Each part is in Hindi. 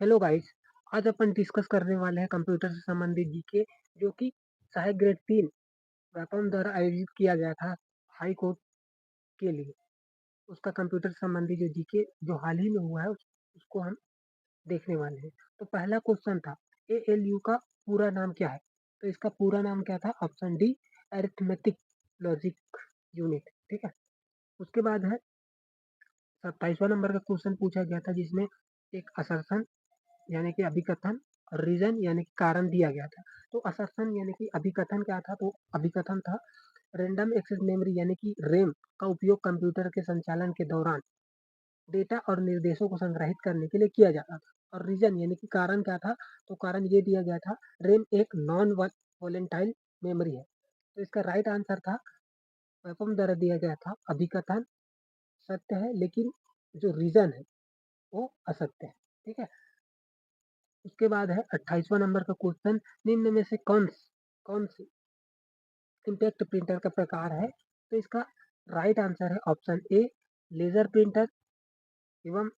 Hello guys. आज अपन डिस्कस करने वाले हैं कंप्यूटर से संबंधित जीके, जो कि सहायक ग्रेड 3 व्यापम द्वारा आयोजित किया गया था हाई कोर्ट के लिए। उसका कंप्यूटर से संबंधित जो जीके जो हाल ही में हुआ है उसको हम देखने वाले हैं। तो पहला क्वेश्चन था, एएलयू का पूरा नाम क्या है? तो इसका पूरा नाम क्या था? Option D, arithmetic logic unit. ठीक है। उसके बाद है 27वां नंबर का क्वेश्चन पूछा गया था, जिसमें एक असर्शन यानी कि अभिकथन और रीजन यानी कि कारण दिया गया था। तो असर्शन यानी कि अभिकथन क्या था? तो अभिकथन था, रैंडम एक्सेस मेमोरी यानी कि रैम का उपयोग कंप्यूटर के संचालन के दौरान डेटा और निर्देशों को संग्रहित करने के लिए किया जाता था। और रीजन यानी कि कारण क्या था? तो कारण ये दिया गया था, रैम एक नॉन वॉलेंटाइल मेमोरी है। तो इसका राइट आंसर था, वेपम द्वारा दिया गया था, अभिकथन सत्य है लेकिन जो रीजन है वो असत्य है। ठीक है। उसके बाद है 28वां नंबर का क्वेश्चन, निम्न में से कौन सी इम्पैक्ट प्रिंटर का प्रकार है? तो इसका राइट आंसर है ऑप्शन ए, लेजर प्रिंटर एवं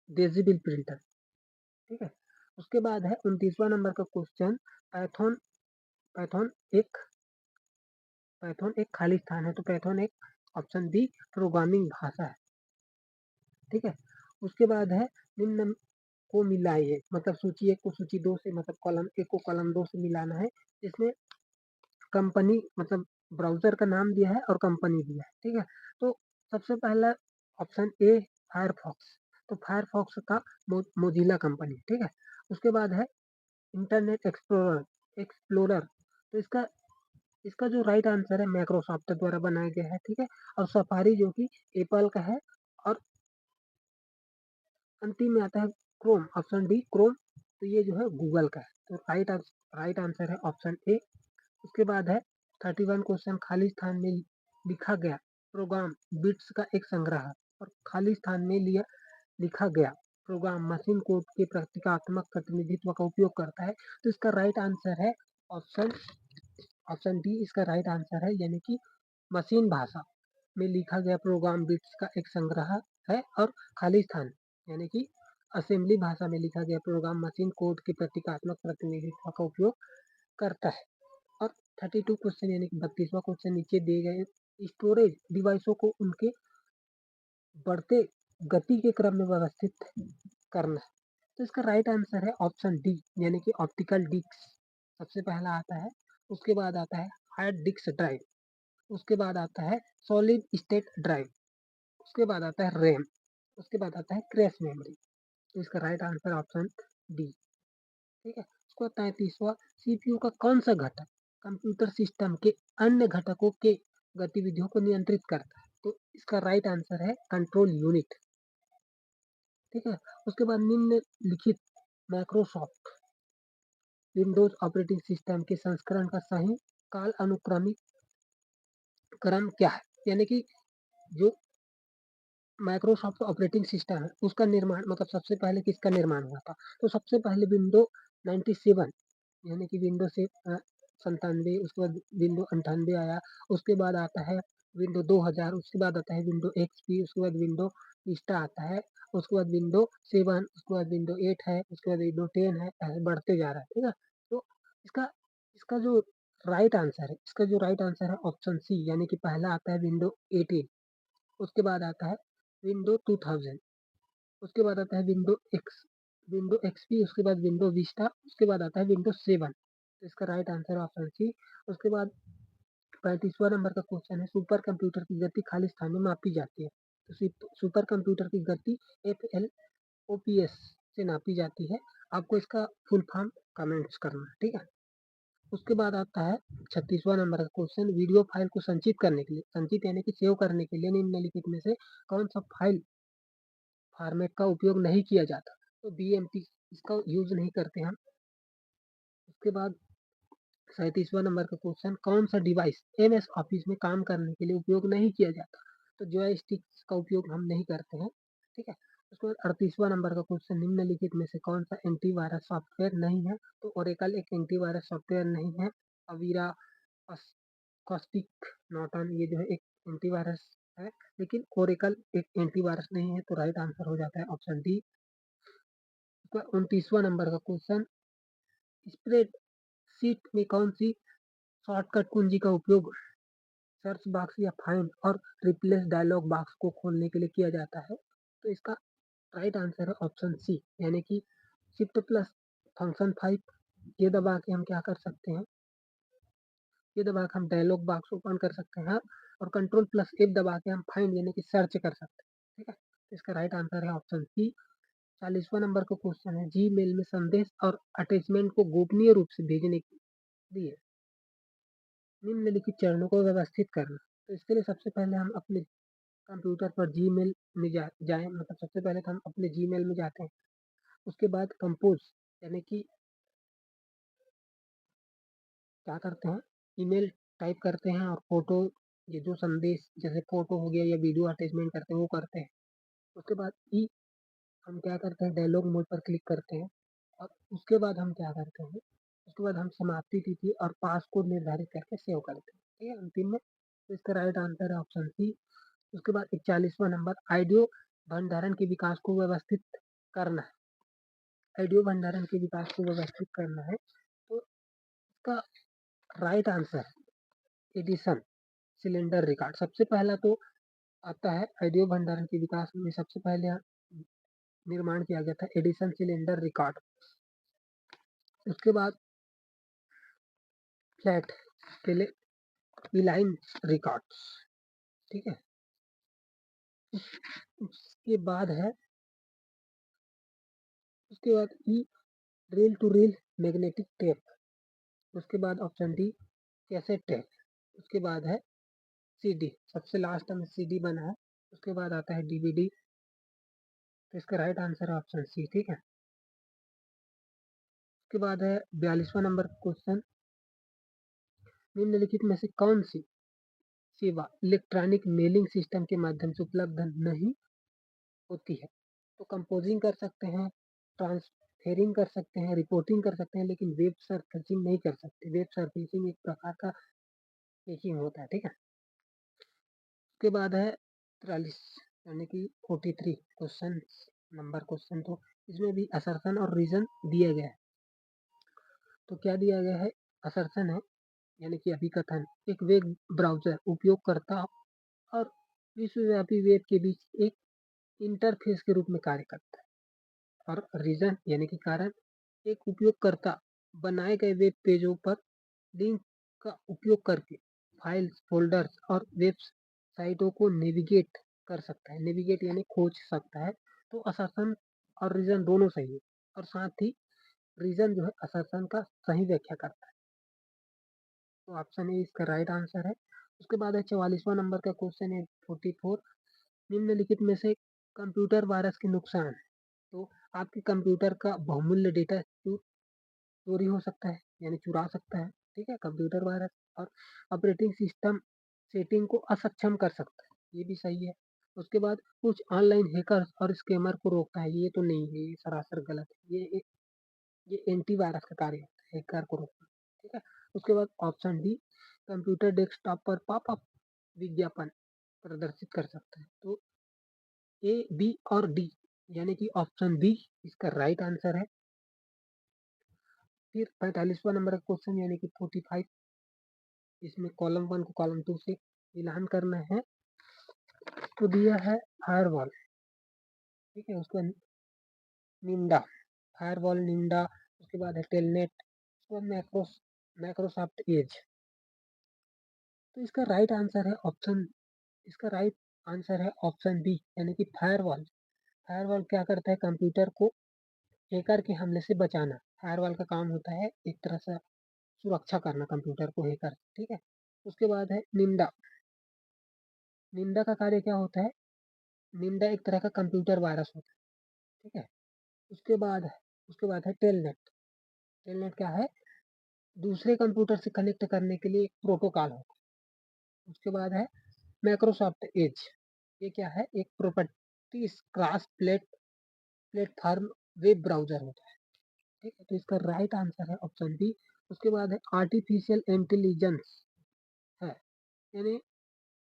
डिजिटल प्रिंटर। ठीक है। उसके बाद है 29वां नंबर का क्वेश्चन, पैथॉन पैथॉन एक पैथॉन एक खाली स्थान है। तो पैथॉन एक, ऑप्शन बी, प्रोग्रामिंग भाषा है। ठीक है। उसके बाद है, निम्न को मिलाइए, मतलब सूची एक को सूची दो से, मतलब कॉलम एक को कॉलम दो से मिलाना है। इसमें कंपनी मतलब ब्राउज़र का नाम दिया है और कंपनी दिया है। ठीक है। तो सबसे पहला ऑप्शन ए, फायरफॉक्स। तो फायरफॉक्स का मोजिला कंपनी। ठीक है। उसके बाद है इंटरनेट एक्सप्लोरर एक्सप्लोरर। तो इसका इसका जो राइट आंसर है, माइक्रोसॉफ्ट द्वारा बनाया गया है। ठीक है। और सफारी जो कि एप्पल का है। और अंतिम में आता है क्रोम, ऑप्शन डी, क्रोम। तो ये जो है गूगल का है। तो राइट आंसर है ऑप्शन ए। उसके बाद है 31 क्वेश्चन, खाली स्थान में लिखा गया प्रोग्राम बिट्स का एक संग्रह है। और खाली स्थान में लिखा गया प्रोग्राम मशीन कोड के प्रतीकात्मक प्रतिनिधित्व का उपयोग करता है। तो इसका राइट आंसर है ऑप्शन ऑप्शन डी, इसका राइट आंसर है, यानी कि मशीन भाषा में लिखा गया प्रोग्राम बिट्स का एक संग्रह है। और खाली स्थान यानी कि असेंबली भाषा में लिखा गया प्रोग्राम मशीन कोड के प्रतीकात्मक प्रतिनिधित्व का उपयोग करता है। और 32 क्वेश्चन यानी कि 32वां क्वेश्चन नीचे दिए गए स्टोरेज डिवाइसों को उनके बढ़ते गति के क्रम में व्यवस्थित करना है। तो इसका राइट आंसर है ऑप्शन डी, यानी कि ऑप्टिकल डिस्क सबसे पहला आता है। उसके बाद आता है हार्ड डिस्क ड्राइव। उसके बाद आता है सॉलिड स्टेट ड्राइव। उसके बाद आता है रैम। उसके बाद आता है क्रैश मेमोरी। तो इसका राइट आंसर ऑप्शन डी। ठीक है। उसके बाद 33वां, सीपीयू का कौन सा घटक कंप्यूटर सिस्टम के अन्य घटकों के गतिविधियों को नियंत्रित करता है? तो इसका राइट आंसर है कंट्रोल यूनिट। ठीक है। उसके बाद निम्नलिखित माइक्रोसॉफ्ट विंडोज ऑपरेटिंग सिस्टम के संस्करण का सही काल अनुक्रमिक क्रम क्या है? यानी कि जो माइक्रोसॉफ्ट ऑपरेटिंग सिस्टम है उसका निर्माण, मतलब सबसे पहले किसका निर्माण हुआ था? तो सबसे पहले विंडो 97 यानी कि विंडो से 97, उसके बाद विंडो 98 आया। उसके बाद आता है विंडो 2000। उसके बाद आता है विंडो एक्सपी। उसके बाद विंडो विस्टा आता है। उसके बाद विंडो 7। उसके बाद विंडो 8 है। उसके बाद विंडो 10 है। ऐसे बढ़ते जा रहा है। ठीक है। तो इसका इसका जो राइट आंसर है ऑप्शन सी, यानी कि पहला आता है विंडो 18। उसके बाद आता है विंडो 2000। उसके बाद आता है विंडो एक्सपी। उसके बाद विंडो विस्टा। उसके बाद आता है विंडो 7। तो इसका राइट आंसर है ऑप्शन सी। उसके बाद 35वां नंबर का क्वेश्चन है, सुपर कंप्यूटर की गति खाली स्थान में मापी जाती है। तो सुपर कंप्यूटर की गति एफएलओपीएस से नापी जाती है। आपको इसका फुल फॉर्म कमेंट्स करना है। ठीक है। उसके बाद आता है 36वां नंबर का क्वेश्चन, वीडियो फाइल को संचित करने के लिए, संचित यानी कि सेव करने के लिए, निम्नलिखित में से कौन सा फाइल फॉर्मेट का उपयोग नहीं किया जाता? तो बीएमपी, इसका यूज नहीं करते हम। उसके बाद 37वां नंबर का क्वेश्चन, कौन सा डिवाइस एमएस ऑफिस में काम करने के लिए उपयोग नहीं किया जाता? तो जॉयस्टिक का उपयोग हम नहीं करते हैं। ठीक है। उसके बाद 38वां नंबर का क्वेश्चन, निम्नलिखित में से कौन सा एंटीवायरस सॉफ्टवेयर नहीं है? तो ओरेकल एक एंटीवायरस सॉफ्टवेयर नहीं है। अवीरा, कॉस्टिक, नॉटन, ये जो है एक एंटीवायरस है, लेकिन ओरेकल एक एंटीवायरस नहीं है। तो राइट आंसर हो जाता है ऑप्शन डी। 29वां नंबर का क्वेश्चन, स्प्रेड शीट में कौन सी शॉर्टकट कुंजी का उपयोग सर्च बॉक्स या फाइंड और रिप्लेस डायलॉग बॉक्स को खोलने के लिए किया जाता है? तो इसका राइट आंसर है ऑप्शन सी, यानी कि शिफ्ट प्लस फंक्शन 5 ये दबा के हम क्या कर सकते हैं, ये दबा के हम डायलॉग बॉक्स ओपन कर सकते हैं और कंट्रोल प्लस एफ दबा के हम फाइंड यानी कि सर्च कर सकते हैं। ठीक है, तो इसका राइट आंसर है ऑप्शन सी। 40वां नंबर का क्वेश्चन है, जीमेल में संदेश और अटैचमेंट को गोपनीय रूप से भेजने के लिए निम्नलिखित चरणों को व्यवस्थित करना। तो इसके लिए सबसे पहले हम अपने कंप्यूटर पर जीमेल में जाएं, मतलब सबसे पहले तो हम अपने जीमेल में जाते हैं। उसके बाद कंपोज यानी कि क्या करते हैं, ईमेल टाइप करते हैं और फोटो, ये जो संदेश जैसे फोटो हो गया या वीडियो अटैचमेंट करते हैं वो करते हैं। उसके बाद ई हम क्या करते हैं, डायलॉग मोड पर क्लिक करते हैं और उसके बाद हम क्या करते हैं, उसके बाद हम समाप्ति तिथि और पासकोड निर्धारित करके सेव करते हैं। ठीक है, अंतिम में तो इसका राइट आंसर है ऑप्शन सी। उसके बाद 41वां नंबर, ऑडियो भंडारण के विकास को व्यवस्थित करना है। ऑडियो भंडारण के विकास को व्यवस्थित करना है, तो इसका राइट आंसर है एडिशन सिलेंडर रिकॉर्ड। सबसे पहला तो आता है ऑडियो भंडारण के विकास में सबसे पहले निर्माण किया गया था एडिशन सिलेंडर रिकॉर्ड। उसके बाद फ्लैट विलाइन रिकॉर्ड्स। ठीक है, उसके बाद है, उसके बाद E reel to reel magnetic tape. उसके बाद ऑप्शन डी कैसेट टेप। उसके बाद है सीडी, सबसे लास्ट में सीडी बना है। उसके बाद आता है डीवीडी। तो इसका राइट आंसर है ऑप्शन सी। ठीक है, उसके बाद है 42वां नंबर क्वेश्चन, निम्नलिखित में से कौन सी सेवा इलेक्ट्रॉनिक मेलिंग सिस्टम के माध्यम से उपलब्ध नहीं होती है? तो कंपोजिंग कर सकते हैं, ट्रांसफेरिंग कर सकते हैं, रिपोर्टिंग कर सकते हैं, लेकिन वेब सर्फिंग नहीं कर सकते। वेब सर्फिंग एक प्रकार का पेशिंग होता है। ठीक है, उसके बाद है 43 यानी कि 43 क्वेश्चन नंबर क्वेश्चन, तो इसमें भी असर्शन और रीजन दिया गया है। तो क्या दिया गया है, असर्शन है यानी कि अभिकथन, एक वेब ब्राउजर उपयोगकर्ता और विश्वव्यापी वेब के बीच एक इंटरफेस के रूप में कार्य करता है। और रीजन यानी कि कारण, एक उपयोगकर्ता बनाए गए वेब पेजों पर लिंक का उपयोग करके फाइल्स, फोल्डर्स और वेबसाइटों को नेविगेट कर सकता है। नेविगेट यानी खोज सकता है। तो असर्शन और रीजन दोनों सही है, और साथ ही रीजन जो है असर्शन का सही व्याख्या करता है। तो ऑप्शन ए इसका राइट आंसर है। उसके बाद है 44वां नंबर का क्वेश्चन है 44, निम्नलिखित में से कंप्यूटर वायरस के नुकसान। तो आपके कंप्यूटर का बहुमूल्य डेटा चोरी हो सकता है यानी चुरा सकता है। ठीक है, कंप्यूटर वायरस। और ऑपरेटिंग सिस्टम सेटिंग को असक्षम कर सकता है, ये भी सही है। उसके बाद कुछ ऑनलाइन हैकर्स और स्कैमर को रोकता है, ये तो नहीं है, ये सरासर गलत है। ये एंटीवायरस का कार्य होता है, हैकर को रोकना। ठीक है, उसके बाद ऑप्शन डी, कंप्यूटर डेस्कटॉप पर पॉपअप विज्ञापन प्रदर्शित कर सकता है। तो ए, बी और डी यानी कि ऑप्शन बी इसका राइट आंसर है। फिर 45वां नंबर का क्वेश्चन यानी कि 45, इसमें कॉलम 1 को कॉलम 2 से मिलान करना है। तो दिया है फायरवॉल। ठीक है, उसका निंडा, फायरवॉल निंडा। उसके बाद है टेलनेट। उसके बाद माइक्रोसॉफ्ट एज। तो इसका राइट आंसर है ऑप्शन बी यानी कि फायरवॉल। फायरवॉल क्या करता है, कंप्यूटर को हैकर के हमले से बचाना। फायरवॉल का काम होता है एक तरह से सुरक्षा करना कंप्यूटर को हैकर। ठीक है, उसके बाद है निंदा। निंदा का कार्य क्या होता है, निंदा एक तरह का कंप्यूटर वायरस होता है। ठीक है, उसके बाद है उसके बाद है टेलनेट। टेलनेट क्या है, दूसरे कंप्यूटर से कनेक्ट करने के लिए एक प्रोटोकॉल होता है। उसके बाद है माइक्रोसॉफ्ट एज। ये क्या है, एक property cross platform web browser होता है। ठीक है, तो इसका राइट आंसर है ऑप्शन बी। उसके बाद है आर्टिफिशियल इंटेलिजेंस है, यानी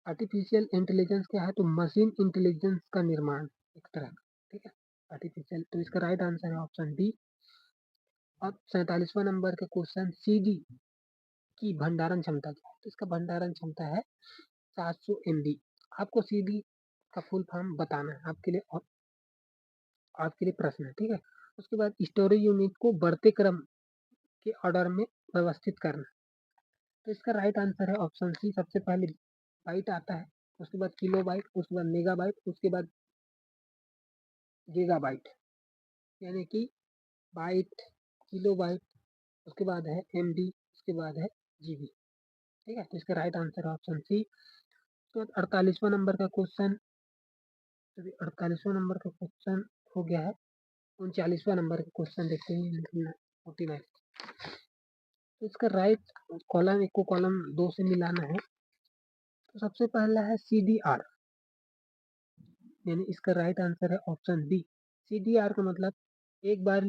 आर्टिफिशियल इंटेलिजेंस क्या है, तो मशीन इंटेलिजेंस का निर्माण एक तरह का। ठीक है, आर्टिफिशियल। तो इसका राइट आंसर है ऑप्शन डी। अब 47वां नंबर का क्वेश्चन, सीडी की भंडारण क्षमता क्या है? तो इसका भंडारण क्षमता है 700 MB। आपको सीडी का फुल फॉर्म बताना है, आपके लिए प्रश्न है, ठीक है। उसके बाद स्टोरेज यूनिट को बढ़ते क्रम के ऑर्डर में व्यवस्थित करना। तो इसका राइट आंसर है ऑप्शन सी। सबसे पहले बाइट आता है, उसके बाद किलो बाइट, उसके बाद मेगा बाइट, उसके बाद गीगा बाइट, यानी कि बाइट, किलो बाइट, उसके बाद है MB, उसके बाद है GB, ठीक है। तो इसका राइट आंसर है ऑप्शन सी। तो 48वां नंबर का क्वेश्चन, 48वां नंबर का क्वेश्चन हो गया है। 39वां नंबर का क्वेश्चन देखते हैं, 49। तो इसका राइट कॉलम, एक को कॉलम 2 से मिलाना है। तो सबसे पहला है CDR, यानी इसका राइट आंसर है ऑप्शन बी। CDR का मतलब एक बार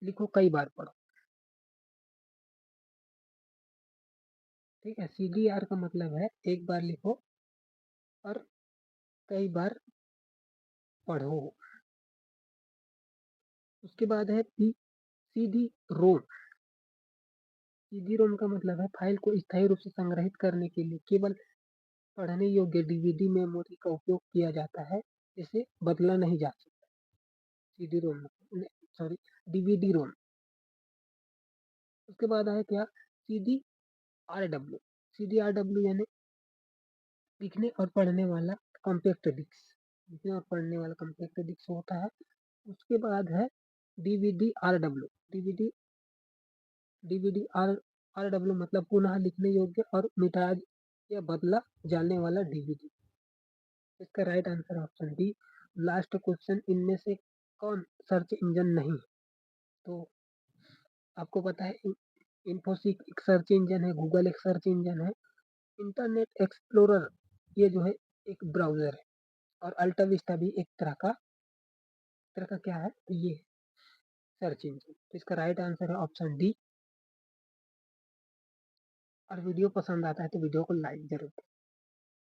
लिखो कई बार पढ़ो, ठीक है। CDR का मतलब है एक बार लिखो और कई बार पढ़ो। उसके बाद है CD रोम। CD रोम का मतलब है फाइल को स्थायी रूप से संग्रहित करने के लिए केवल पढ़ने योग्य DVD मेमोरी का उपयोग किया जाता है, इसे बदला नहीं जा सकता। CD रोम, सॉरी, DVD रोम। उसके बाद है क्या, CDRW। CDRW यानी लिखने और पढ़ने वाला कॉम्पैक्ट डिस्क, लिखने और पढ़ने वाला कॉम्पैक्ट डिस्क होता है। उसके बाद है DVD-RW। DVD-RW मतलब पुनः लिखने योग्य और मिटाया या बदला जाने वाला DVD। इसका right answer option D. Last question, इनमें से कौन सर्च इंजन नहीं है? तो आपको पता है इन्फोसिक एक सर्च इंजन है, गूगल एक सर्च इंजन है, इंटरनेट एक्सप्लोरर ये जो है एक ब्राउजर है, और अल्टा विस्टा भी एक तरह का क्या है, तो ये सर्च इंजन। तो इसका राइट आंसर है ऑप्शन डी। और वीडियो पसंद आता है तो वीडियो को लाइक जरूर करें।